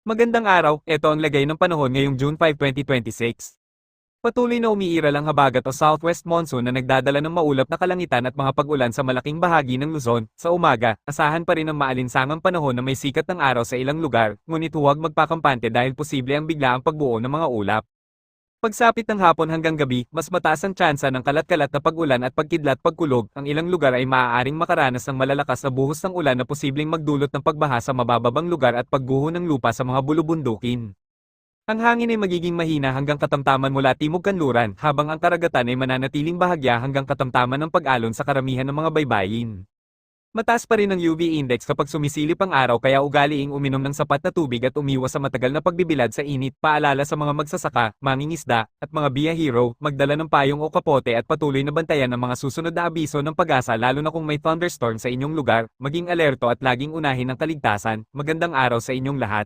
Magandang araw, ito ang lagay ng panahon ngayong June 5, 2026. Patuloy na umiiral ang habagat o southwest monsoon na nagdadala ng maulap na kalangitan at mga pag-ulan sa malaking bahagi ng Luzon. Sa umaga, asahan pa rin ang maalinsangang panahon na may sikat ng araw sa ilang lugar, ngunit huwag magpakampante dahil posible ang biglaang pagbuo ng mga ulap. Pagsapit ng hapon hanggang gabi, mas mataas ang tsansa ng kalat-kalat na pag-ulan at pagkidlat-pagkulog. Ang ilang lugar ay maaaring makaranas ng malalakas na buhos ng ulan na posibleng magdulot ng pagbaha sa mabababang lugar at pagguho ng lupa sa mga bulubundukin. Ang hangin ay magiging mahina hanggang katamtaman mula timog kanluran, habang ang karagatan ay mananatiling bahagya hanggang katamtaman ng pag-alon sa karamihan ng mga baybayin. Mataas pa rin ang UV index kapag sumisilip ang araw, kaya ugaliing uminom ng sapat na tubig at umiwas sa matagal na pagbibilad sa init. Paalala sa mga magsasaka, mangingisda, at mga biyahero, magdala ng payong o kapote at patuloy na bantayan ang mga susunod na abiso ng pag-asa, lalo na kung may thunderstorm sa inyong lugar. Maging alerto at laging unahin ang kaligtasan. Magandang araw sa inyong lahat.